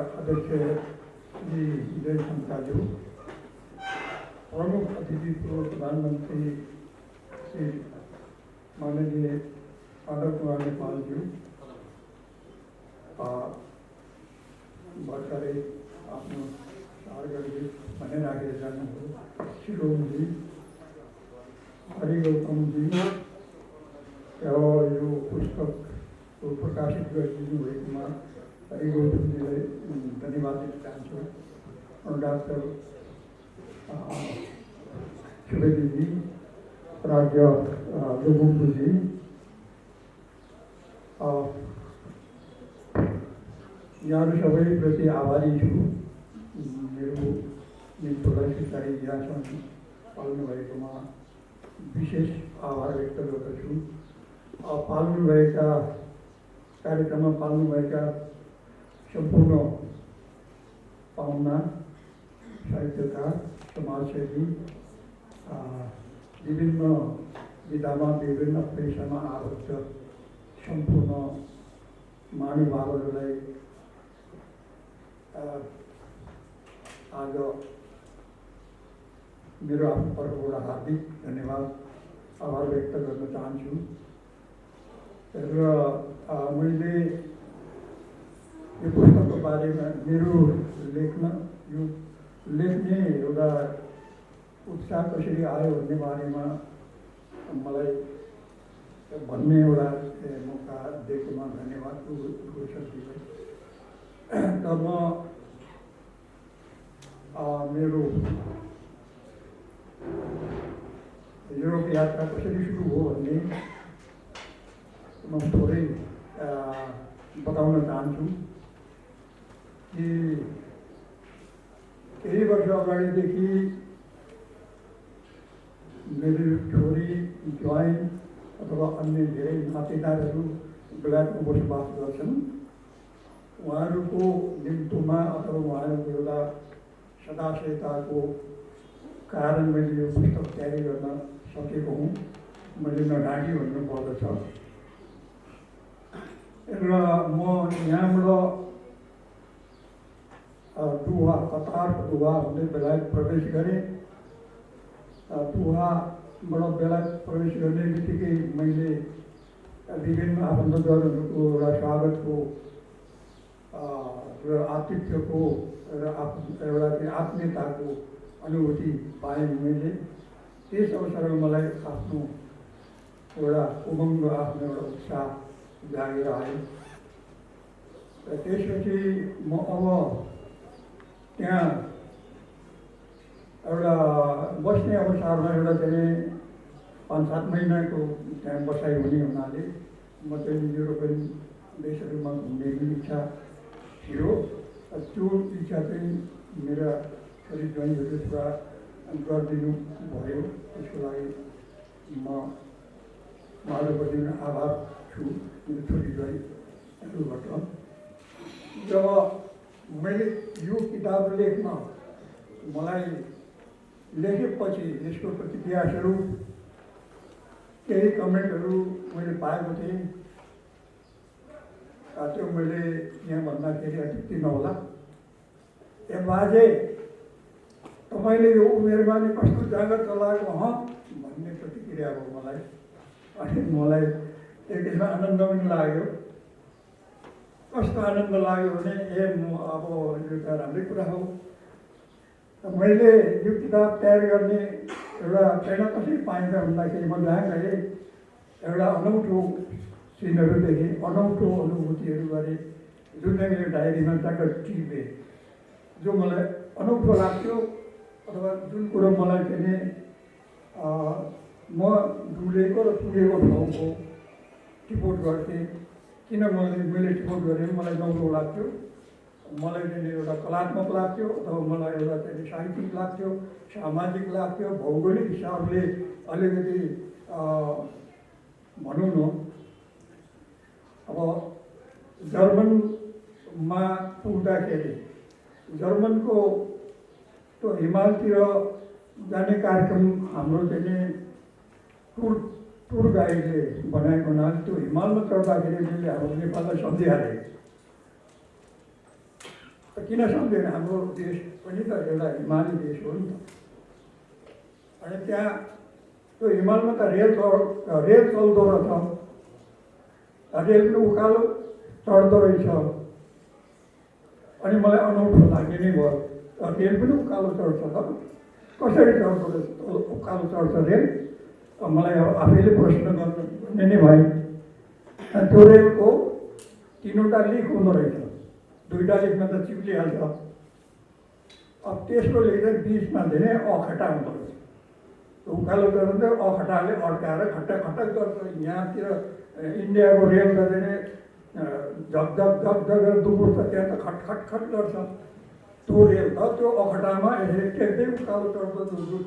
अध्यक्ष श्री विजय शंकरज्यू, प्रमुख अतिथि पूर्व प्रधानमंत्री श्री माननीय माधव कुमार नेपाल जी, भर्खरै आफ्नो सारगढी भनिराखेर जानुभयो शिरोमजी, हरि गौतमजी र यो पुस्तक प्रकाशित गरिदिनु भएकोमा हरि गौतमजीलाई धन्यवाद दिन चाहन्छु। डाक्टर सुवेदीजी, राज्य लुबुम्बुजी, यहाँहरू सबैप्रति आभारी छु। मेरो निम्तोलाई शिक्षारी इतिहासमा पाल्नुभएकोमा विशेष आभार व्यक्त गर्दछु। पाल्नुभएका कार्यक्रममा पाल्नुभएका सम्पूर्ण पाहुना, साहित्यकार, समाजसेवी, विभिन्न विधामा विभिन्न पेसामा आबद्ध सम्पूर्ण महानुभावहरूलाई आज मेरो आफ्नो तर्फबाट हार्दिक धन्यवाद आभार व्यक्त गर्न चाहन्छु। र मैले यो पुस्तकको बारेमा मेरो लेख्ने एउटा उत्साह कसरी आयो भन्ने बारेमा मलाई भन्ने एउटा मौका दिएकोमा धन्यवाद गुरुसरजीलाई। र म मेरो युरोप यात्रा कसरी सुरु हो भन्ने म थोरै बताउन चाहन्छु कि केही वर्ष अगाडिदेखि मेरो छोरी, ज्वाइँ अथवा अन्य धेरै नातेदारहरू बेलायतमा बसोबास गर्छन्। उहाँहरूको निम्तोमा अथवा उहाँहरूको एउटा सदाशयताको कारण मैले यो पुस्तक तयारी गर्न सकेको हुँ। मैले नढाँटी भन्नुपर्दछ। र म यहाँबाट दोहा, कतारको दोहा हुँदै बेलायत प्रवेश गरेँ। दोहाबाट बेलायत प्रवेश गर्ने बित्तिकै मैले विभिन्न आफन्तजनहरूको र स्वागतको र आतिथ्यको र एउटा आत्मीयताको अनुभूति पाएँ मैले। त्यस अवसरमा मलाई आफ्नो एउटा उमङ्ग, आफ्नो एउटा उत्साह जागेर आयो। र त्यसपछि म अब त्यहाँ एउटा बस्ने अवसरमा एउटा चाहिँ 5-7 महिनाको त्यहाँ बसाइ हुने हुनाले म चाहिँ युरोपियन देशहरूमा घुम्ने इच्छा थियो। त्यो इच्छा चाहिँ मेरा छोरी ज्वाइँहरूले पुरा गरिदिनु भयो। त्यसको लागि म उहाँहरूप्रति आभार छु, मेरो छोरी ज्वाइँहरूबाट। जब मैले यो किताब लेख्न मलाई लेखेपछि यसको प्रतिक्रियास्वरूप केही कमेन्टहरू मैले पाएको थिएँ। त्यो मैले यहाँ भन्दाखेरि अत्युक्ति नहोला। ए बाजे, तपाईँले यो उमेरमा नि कस्तो जाँगर चलाएको भन्ने प्रतिक्रिया हो मलाई। अनि मलाई एक किसिममा आनन्द पनि लाग्यो। कस्तो आनन्द लाग्यो भने म अब यो त राम्रै कुरा हो। मैले यो किताब तयार गर्ने एउटा प्रेरणा कसरी पाएँ भन्दाखेरि म जहाँ गएँ एउटा अनौठो सिनहरू देखेँ, अनौठो अनुभूतिहरू गरेँ, जुन चाहिँ मेरो डायरीमा ट्याक्क टिपेँ। जो मलाई अनौठो लाग्थ्यो अथवा जुन कुरो मलाई चाहिँ म डुलेको र पुगेको ठाउँको टिपोट गर्थेँ। किन मैले टिपोट गरेँ मलाई नौलो लाग्थ्यो, मलाई चाहिँ एउटा कलात्मक लाग्थ्यो अथवा मलाई एउटा चाहिँ साहित्यिक लाग्थ्यो, सामाजिक लाग्थ्यो, भौगोलिक हिसाबले अलिकति भनौँ न। अब जर्मनमा पुग्दाखेरि जर्मनको त्यो हिमालतिर जाने कार्यक्रम हाम्रो चाहिँ टुर गाइडले बनाएको हुनाले त्यो हिमालमा चढ्दाखेरि मैले हाम्रो नेपाललाई सम्झिहालेँ। किन सम्झेन, हाम्रो देश पनि त एउटा हिमाली देश हो नि त। अनि त्यहाँ त्यो हिमालमा त रेल चल्दो रहेछ, रेल पनि उकालो चढ्दो रहेछ। अनि मलाई अनौठो लाग्ने नै भयो, रेल पनि उकालो चढ्छ त, कसरी चढ्दो रहेछ उकालो चढ्छ रेल? मलाई अब आफैले प्रश्न गर्ने नै भयो। अनि त्यो रेलको 3वटा लिक हुँदो रहेछ, 2टा लिकमा त चिप्लिहाल्छ। अब त्यसको लिक चाहिँ बिचमा धेरै अखटा हुँदो रहेछ, उकालो चढ्दा अखटाले अड्काएर खट्टक खट्टक गर्छ। यहाँतिर इन्डियाको रेल त धेरै झकझक झकझक दुर्छ, त्यहाँ त खटखट खट गर्छ। त्यो रेल त त्यो अखटामा यसरी टेक्दै उकालो चढ्छ,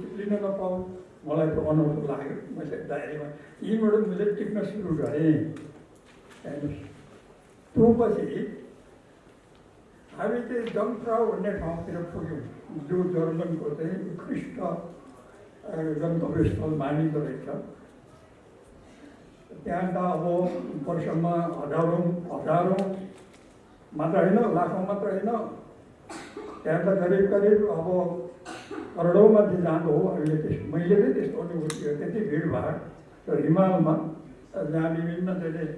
चिप्लिन नपाऊ। मलाई त अनौठो लाग्यो। मैले डायरीमा यहीँबाट मैले टिप्न सुरु गरेँ। हेर्नुहोस्, त्यो पछि हामी चाहिँ जङ्फ्राउ भन्ने ठाउँतिर पुग्यौँ, जो जर्मनको चाहिँ उत्कृष्ट गन्तव्य स्थल मानिँदो रहेछ। त्यहाँ त अब वर्षमा हजारौँ मात्र होइन, लाखौँ मात्र होइन, त्यहाँ त करिब अब करोडौँ माथि जाँदो हो। अहिले मैले चाहिँ त्यस्तो अनुभूति गरेँ, त्यति भिडभाड र हिमालमा जहाँ विभिन्न चाहिँ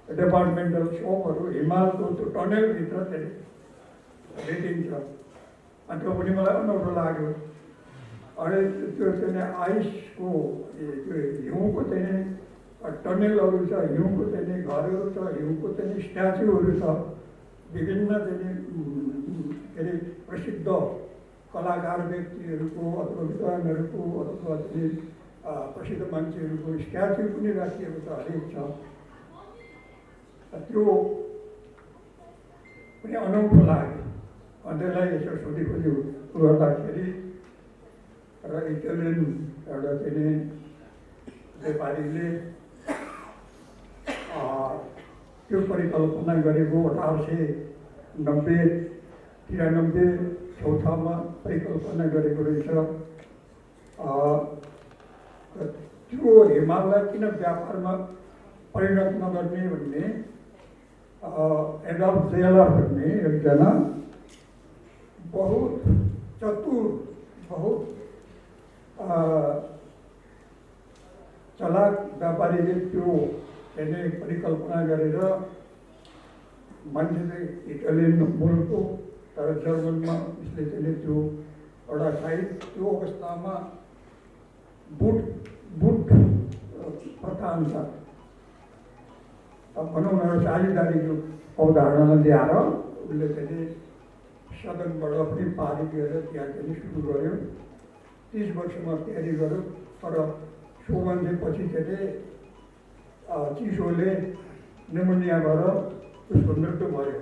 डिपार्टमेन्टल सपहरू हिमालको त्यो टनेलभित्र चाहिँ भेटिन्छ। अनि त्यो पनि मलाई अनौठो लाग्यो। अनि त्यो चाहिँ आइसको त्यो हिउँको चाहिँ टनेलहरू छ, हिउँको चाहिँ घरहरू छ, हिउँको चाहिँ स्ट्याचुहरू छ। विभिन्न चाहिँ के अरे प्रसिद्ध कलाकार व्यक्तिहरूको अथवा विद्वानहरूको अथवा चाहिँ प्रसिद्ध मान्छेहरूको स्ट्याचु पनि राखिएको छ, हरेक छ। त्यो पनि अनौठो लाग्यो। अनि त्यसलाई यसो सोधिखोजी गर्दाखेरि र इटालियन एउटा चाहिँ व्यापारीले त्यो परिकल्पना गरेको 1890-93 परिकल्पना गरेको रहेछ। त्यो हिमाललाई किन व्यापारमा परिणत नगर्ने भन्ने एडल्फ जेलर भन्ने एकजना बहुत चतुर, बहुत चलाक व्यापारीले त्यो चाहिँ परिकल्पना गरेर मान्छे चाहिँ इटालियन मूलको तर जर्मनमा उसले चाहिँ त्यो एउटा साइड त्यो अवस्थामा बुट प्रथा अनुसार भनौँ न साझेदारीको अवधारणालाई ल्याएर उसले चाहिँ सदनबाट पनि पारित गरेर त्यहाँ चाहिँ सुरु गर्यो। 30 वर्षमा तयारी गर्यो। तर सो मान्छे पछि चाहिँ चिसोले निमोनिया भएर उसको मृत्यु भयो।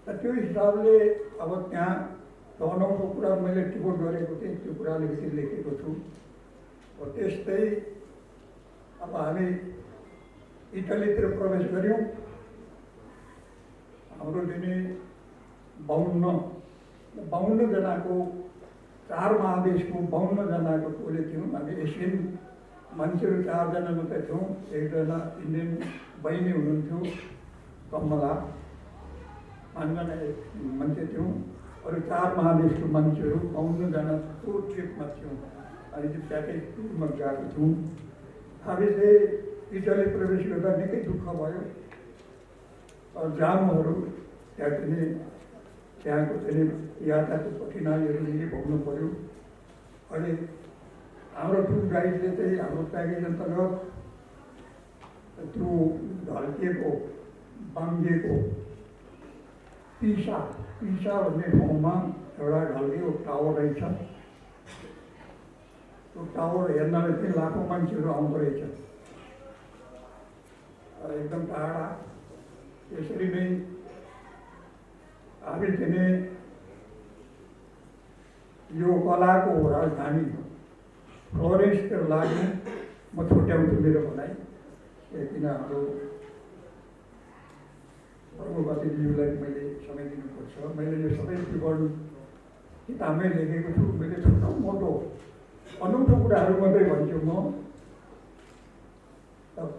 त्यो हिसाबले अब त्यहाँ अनौठो कुरा मैले टिपोट गरेको थिएँ, त्यो कुरा अलिकति लेखेको छु। त्यस्तै अब हामी इटालीतिर प्रवेश गऱ्यौँ। हाम्रो दिने 52 जनाको 4 महादेशको 52 जनाको टोली थियौँ। हामी एसियन मान्छेहरू 4 जना मात्रै थियौँ। एकजना इन्डियन बहिनी हुनुहुन्थ्यो, कमला, 5 जना मान्छे थियौँ। अरू 4 महादेशको मान्छेहरू 52 जनाको ट्रिपमा थियौँ। अनि त्यो प्याकेज टुरमा गएको थियौँ। हामी चाहिँ इटाली प्रवेश गर्दा निकै दुःख भयो। जामहरू त्यहाँको चाहिँ यातायातको कठिनाइहरू निकै भोग्नु पऱ्यो। अनि हाम्रो टुर गाइडले चाहिँ हाम्रो प्याकेज अन्तर्गत त्यो ढल्किएको बाङ्गिएको पिसा भन्ने ठाउँमा एउटा ढल्किएको टावर रहेछ। त्यो टावर हेर्नलाई चाहिँ लाखौँ मान्छेहरू आउँदो रहेछ, एकदम टाढा। यसरी नै हामी चाहिँ यो कलाको राजधानी फ्लोरेन्सतिर लाग्ने म छुट्याउँछु मेरो भनाइ। किन हाम्रो प्रमुख अतिथिज्यूलाई मैले समय दिनुपर्छ। मैले यो सबै विवरण किताबमै लेखेको छु। मैले छोटो मोटो अनौठो कुराहरू मात्रै भन्छु। म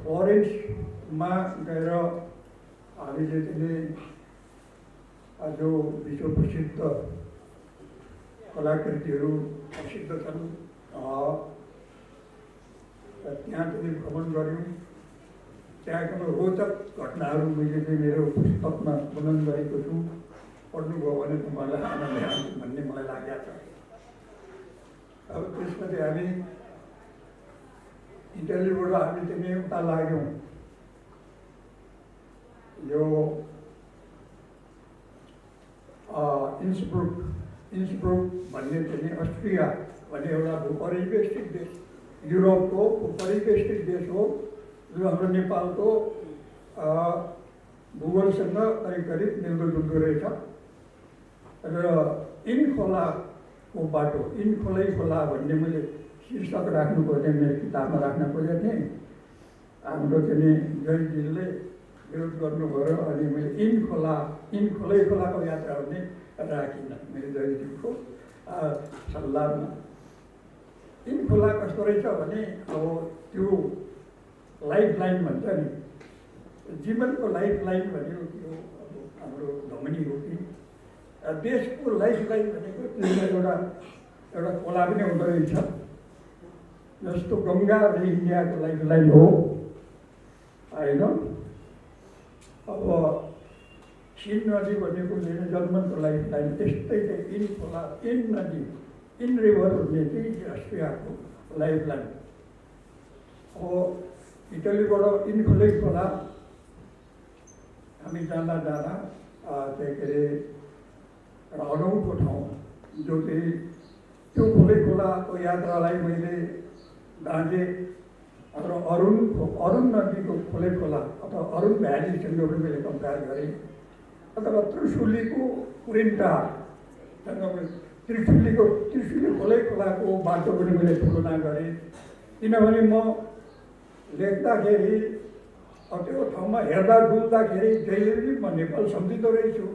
फ्लोरेन्समा गएर हामीले चाहिँ जो विश्व प्रसिद्ध कलाकृतिहरू प्रसिद्ध छन् त्यहाँ चाहिँ भ्रमण गऱ्यौँ। त्यहाँको रोचक घटनाहरू मैले चाहिँ मेरो पुस्तकमा वर्णन गरेको छु। पढ्नुभयो भने तपाईँलाई आनन्द आउँछ भन्ने मलाई लागेको छ। अब त्यसपछि हामी इटालीबाट हामी चाहिँ उता लाग्यौँ यो इन्सब्रुक भन्ने चाहिँ अस्ट्रिया भन्ने एउटा भूपरिवेष्टित देश, युरोपको भूपरिवेष्टित देश हो, जो हाम्रो नेपालको भूगोलसँग करिब करिब मिल्दोजुल्दो रहेछ। र इनखोलाको बाटो, इनखोलै खोला भन्ने मैले शीर्षक राख्नु पर्ने मेरो किताबमा राख्न खोजेको थिएँ। हाम्रो चाहिँ जयजीले विरोध गर्नुभयो, अनि मैले इनखोलै खोलाको यात्रा भन्ने राखिनँ मेरो जयजीको सल्लाहमा। इनखोला कस्तो रहेछ भने अब त्यो लाइफ लाइन भन्छ नि, जीवनको लाइफ लाइन भनेको त्यो अब हाम्रो धमनी हो कि देशको लाइफ लाइन भनेको त्यसमा एउटा खोला पनि हुँदो रहेछ। जस्तो गङ्गा र इन्डियाको लाइफ लाइन हो होइन। अब सिन नदी भनेको जर्मनको लाइफ लाइन, त्यस्तै चाहिँ इनखोला, इन नदी, इन रिभर भन्ने चाहिँ अस्ट्रियाको लाइफ लाइन हो। इटलीबाट इनखोलै खोला हामी जाँदा चाहिँ के अरे एउटा अनौठो ठाउँ, जो चाहिँ त्यो खोलै खोलाको यात्रालाई मैले गाँजे र अरुण नदीको खोलै खोला अथवा अरुण भ्यालीसँग मैले कम्पेयर गरेँ, अथवा त्रिशुलीको कुरिन्टासँग त्रिशुली खोलै खोलाको बाटो पनि मैले तुलना गरेँ। किनभने म लेख्दाखेरि त्यो ठाउँमा हेर्दा डुल्दाखेरि जहिले पनि म नेपाल सम्झिँदो रहेछु।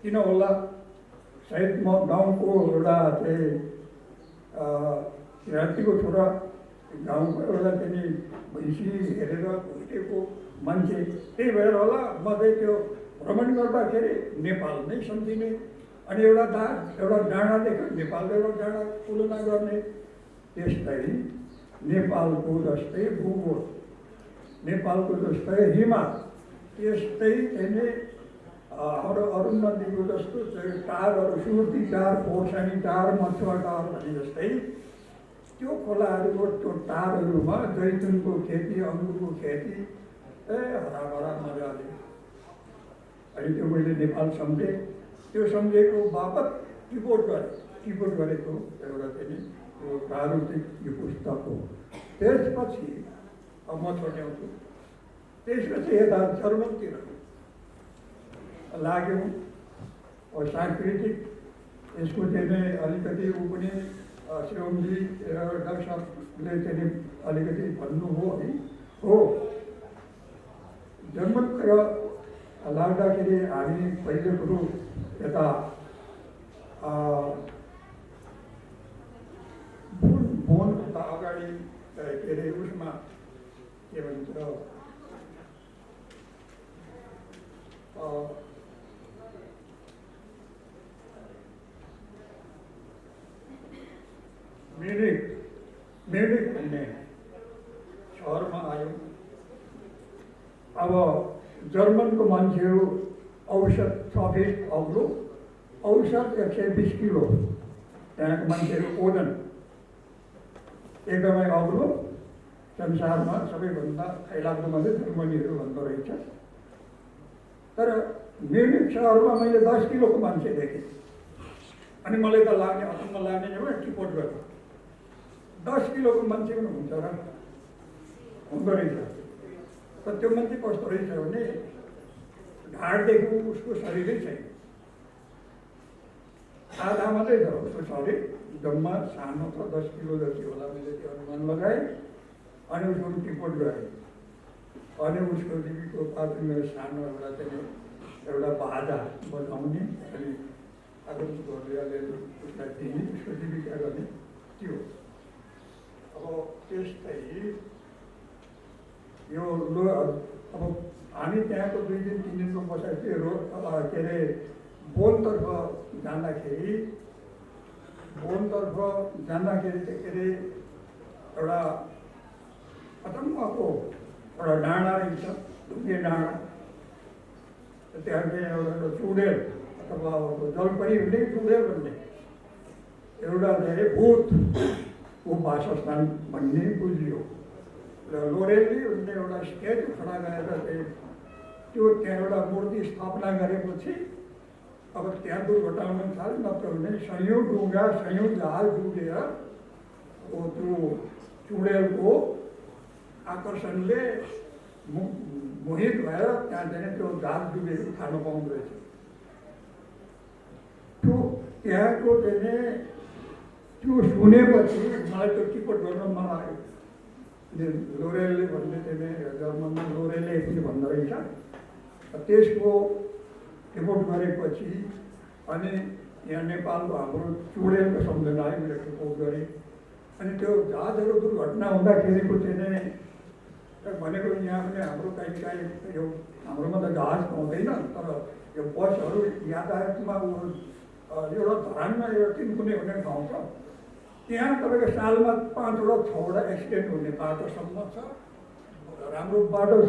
किन होला, सायद म गाउँको एउटा चाहिँ किराँतीको छोरा, गाउँको एउटा चाहिँ भैँसी हेरेर हुर्केको मान्छे, त्यही भएर होला म चाहिँ त्यो भ्रमण गर्दाखेरि नेपाल नै सम्झिने, अनि एउटा डाँडा देख्यो नेपालको एउटा डाँडा तुलना गर्ने। त्यस्तै नेपालको जस्तै भूगोल, नेपालको जस्तै हिमाल, त्यस्तै चाहिँ हाम्रो अरुण नदीको जस्तो टारहरू, सुर्ती टार, खोर्सानी टार, मछुवा टार भने जस्तै त्यो खोलाहरूको त्यो टारहरूमा जैतुनको खेती, अङ्गुरको खेती हराभरा मजाले। अनि त्यो मैले नेपाल सम्झेँ। त्यो सम्झेको बापत टिपोट गरेको एउटा चाहिँ त्यो प्रारूपिक यो पुस्तक हो। त्यसपछि अब म छोड्याउँछु। त्यसपछि यता जर्मनतिर लाग्यौँ। सांस्कृतिक यसको चाहिँ अलिकति ऊ पनि शिवमजी डाक्टर साहबले चाहिँ अलिकति भन्नुभयो है। हो, जर्मनतिर लाग्दाखेरि हामी पहिलो कुरो यता बोनभन्दा अगाडि के अरे उसमा के भन्छ म्युनिक भन्ने सहरमा आयौँ। अब जर्मनको मान्छेहरू औसत 6 फिट अग्लो, औसत 120 किलो, त्यहाँको मान्छेहरू ओजन एकदमै अग्लो, संसारमा सबैभन्दा फैलाग्दो मात्रै जर्मनीहरू भन्दो रहेछ। तर म्युनिक सहरमा मैले 10 किलोको मान्छे देखेँ, अनि मलाई त लाग्ने अचम्म लाग्ने हो रिपोर्ट गरेँ, 10 किलोको मान्छे पनि हुन्छ र हुँदो रहेछ। तर त्यो मान्छे कस्तो रहेछ भने ढाडदेखि उसको शरीरै छैन, आधा मात्रै छ उसको शरीर, जम्मा सानो छ, 10 किलो जति होला मैले त्यो अनुमान लगाएँ। अनि उसको रिपोर्ट गरेँ, अनि उसको जीविकोपार्जन सानो एउटा चाहिँ एउटा बाजा बजाउने, अनि आगन्तुकहरूले उसलाई दिने, उसको जीविका गर्ने त्यो। अब त्यस्तै यो अब हामी त्यहाँको 2 दिन 3 दिनको बसेपछि के अरे बोनतर्फ जाँदाखेरि चाहिँ के अरे एउटा अचम्मको एउटा डाँडा रहेछ, ढुङ्गे डाँडा। त्यहाँ चाहिँ एउटा चुडेल अथवा जलपरी भन्ने चुडेल भन्ने एउटा चाहिँ भूतको वासस्थान भन्ने बुझियो। र लोरेली भन्ने एउटा स्ट्याचु खडा गरेर चाहिँ त्यो त्यहाँ एउटा मूर्ति स्थापना गरेपछि अब त्यहाँ दुर्घटना हुन थाल्यो। नत्र भने सयौँ डुङ्गा सयौँ जहाज डुबेर त्यो चुडेलको आकर्षणले मोहित भएर त्यहाँ चाहिँ त्यो जहाज डुबेको खान पाउँदो रहेछ। त्यो त्यहाँको चाहिँ त्यो सुनेपछि मलाई त्यो टिकट गर्न मन लाग्यो। लोरेलले भन्ने चाहिँ जर्मनमा लोरेले पनि भन्दो रहेछ। त्यसको रिपोर्ट गरेपछि अनि यहाँ नेपालको हाम्रो चुडेलको सम्झना आयो, मैले रिपोर्ट गरेँ। अनि त्यो जहाजहरू दुर्घटना हुँदाखेरिको चाहिँ भनेको यहाँ पनि हाम्रो कहीँ यो हाम्रोमा त जहाज पाउँदैन, तर यो बसहरू यातायातमा एउटा धरानमा एउटा तिनकुने हुने ठाउँ छ। त्यहाँ तपाईँको सालमा 5वटा 6वटा एक्सिडेन्ट हुने बाटोसम्म छ, राम्रो बाटो छ।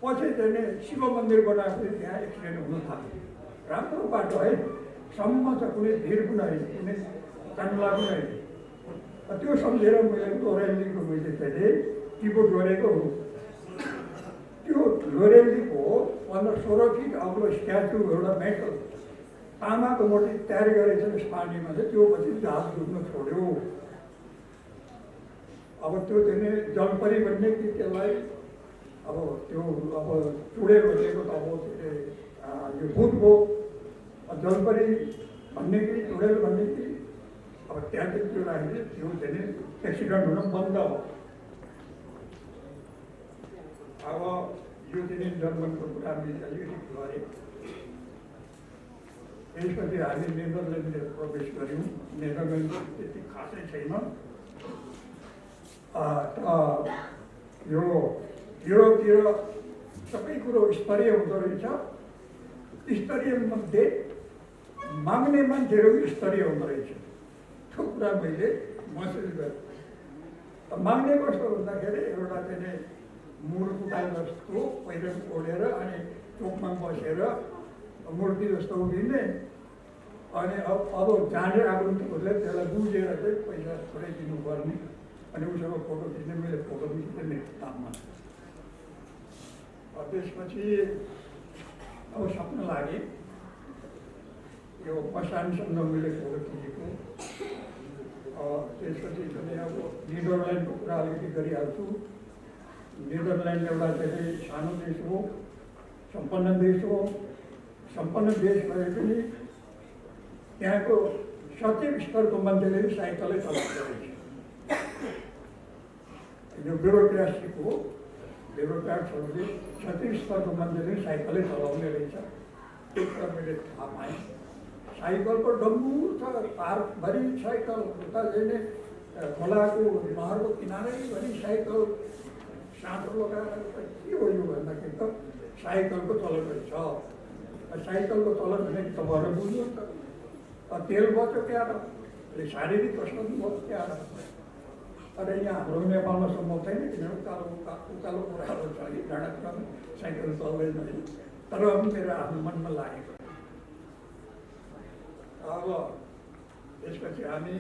पछि चाहिँ शिव मन्दिर बनाएपछि त्यहाँ एक्सिडेन्ट हुन थाल्यो। राम्रो बाटो है, सम्म छ, कुनै भिड पनि होइन, कुनै कानुला पनि होइन। त्यो सम्झेर मैले लोरेलीको मैले चाहिँ टिकट गरेको हो। त्यो लोरेलीको 15-16 फिट अग्लो स्ट्याचु एउटा मेटल तामाको मूर्ति तयार गरेको छ पानीमा चाहिँ। त्यो पछि जहाज डुब्न छोड्यो। अब त्यो चाहिँ जलपरी भन्ने कि त्यसलाई अब त्यो अब चुडेल भनेको त अब यो भूत हो। जलपरी भन्ने कि चुडेल भन्ने कि अब त्यहाँ चाहिँ त्यो राखेर त्यो चाहिँ एक्सिडेन्ट हुन बन्द हो। अब यो चाहिँ जर्मनको कुरा मैले अलिकति गरेँ। त्यसपछि हामी नेदरल्यान्डतिर प्रवेश गऱ्यौँ। नेदरल्यान्ड त्यति खासै छैन। यो युरोपतिर सबै कुरो स्तरीय हुँदो रहेछ। स्तरीय मध्ये माग्ने मान्छेहरू स्तरीय हुँदो रहेछ। त्यो कुरा मैले महसुस गरेँ। माग्ने कस्तो भन्दाखेरि एउटा चाहिँ मुरकुटा जस्तो पहिरन ओढेर अनि चोकमा बसेर मूर्ति जस्तो उभिने, अनि अब जानेर आगन्तुकहरूले त्यसलाई बुझेर चाहिँ पैसा थोरै दिनुपर्ने, अनि उसँग फोटो खिच्ने। मैले फोटो खिच्ने मेरो काममा। त्यसपछि अब सक्न लागे यो मसानसँग मैले फोटो खिचेको। त्यसपछि पनि अब नेदरल्यान्डको कुरा अलिकति गरिहाल्छु। नेदरल्यान्ड एउटा चाहिँ सानो देश हो, सम्पन्न देश हो। सम्पन्न देश भए पनि त्यहाँको सचिव स्तरको मान्छेले साइकलै चलाउँदो रहेछ। यो ब्युरोक्राट्सहरूले सचिव स्तरको मान्छेले साइकलै चलाउने रहेछ। त्यो कुरा मैले थाहा पाएँ। साइकलको डम्बु छ, पार्कभरि साइकल, उता चाहिँ खोलाको नहरको किनारैभरि साइकल, साँचो लगाएर के हो यो भन्दाखेरि त साइकलको चलन रहेछ। साइकलको चलन भने तपाईँहरू बुझ्नुहुन्छ। तेल बच्यो क्या र, शारीरिक कसरत भयो क्या र। तर यहाँ हाम्रो नेपालमा सम्भव छैन, किनभने उकालो कुराहरू छ कि डाँडाकुँडा साइकल चल्दैन। तर मेरो आफ्नो मनमा लागेको। अब त्यसपछि हामी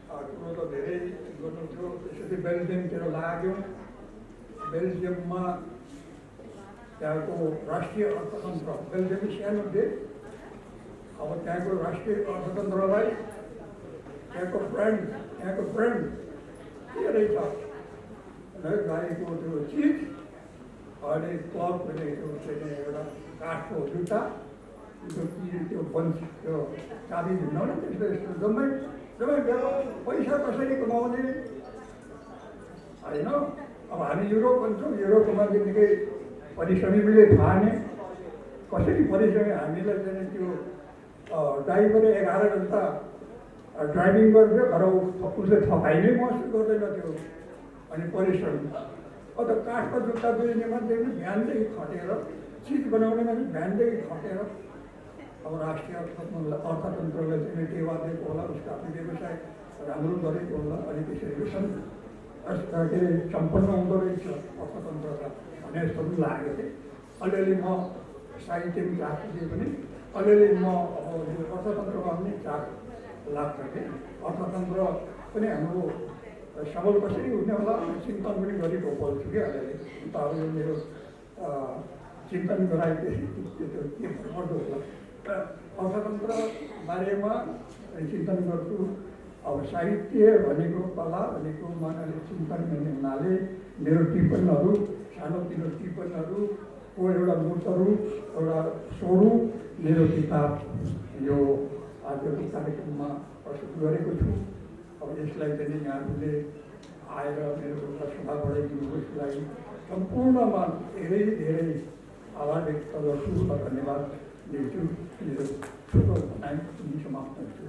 कुरो त धेरै गर्नु थियो। त्यसपछि बेल्जियमतिर लाग्यौँ। बेल्जियममा त्यहाँको राष्ट्रिय अर्थतन्त्र, बेल्जियम सानो देश। अब त्यहाँको राष्ट्रिय अर्थतन्त्रलाई त्यहाँको ब्रान्ड के रहेछ गाडीको त्यो चिज, अनि क्लब भनेको चाहिँ एउटा काठको जुत्ता, त्यो बन्सी, त्यो चाबी झुन्डाउ न, त्यस्तो यस्तो जम्मै पैसा कसरी कमाउने होइन। अब हामी युरोप भन्छौँ, युरोपको मान्छे निकै परिश्रमी पनि थाहा नै कसरी परिश्रमी। हामीलाई चाहिँ त्यो ड्राइभर 11 घन्टा ड्राइभिङ गरेर घर उसले थकाइ नै महसुस गर्दैन त्यो, अनि परिश्रम। अन्त काठको जुत्ता बुझ्ने मान्छेले बिहानदेखि खटेर चिज बनाउने मान्छे बिहानदेखि खटेर अब राष्ट्रिय अर्थतन्त्रलाई चाहिँ टेवा दिएको होला, उसको आफ्नो व्यवसाय राम्रो गरेको होला, अनि त्यसरी के अरे सम्पन्न हुँदो रहेछ अर्थतन्त्रता भने जस्तो पनि लाग्यो थिएँ। अलिअलि म साहित्यमा चाख दिए पनि अलिअलि म अब यो अर्थतन्त्रमा पनि चाख लाग्छ कि अर्थतन्त्र पनि हाम्रो सबल कसरी हुने होला चिन्तन पनि गरेको बोल्छु कि अलिअलि त अब यो मेरो चिन्तन गराएपछि त्यो के भन्नुपर्दो होला अर्थतन्त्र बारेमा चिन्तन गर्छु। अब साहित्य भनेको कला भनेको मनाले चिन्तन गर्ने हुनाले मेरो टिप्पणहरू सानोतिनो टिप्पणहरू को एउटा मूर्तहरू एउटा स्वरूप मेरो किताब यो आजको कार्यक्रममा प्रस्तुत गरेको छु। अब यसलाई चाहिँ यहाँहरूले आएर मेरो सभा बढाइदिनु यसको लागि सम्पूर्णमा धेरै धेरै आभार व्यक्त गर्छु र धन्यवाद दिन्छु। मेरो छोटो भनाइ समाप्त गर्छु।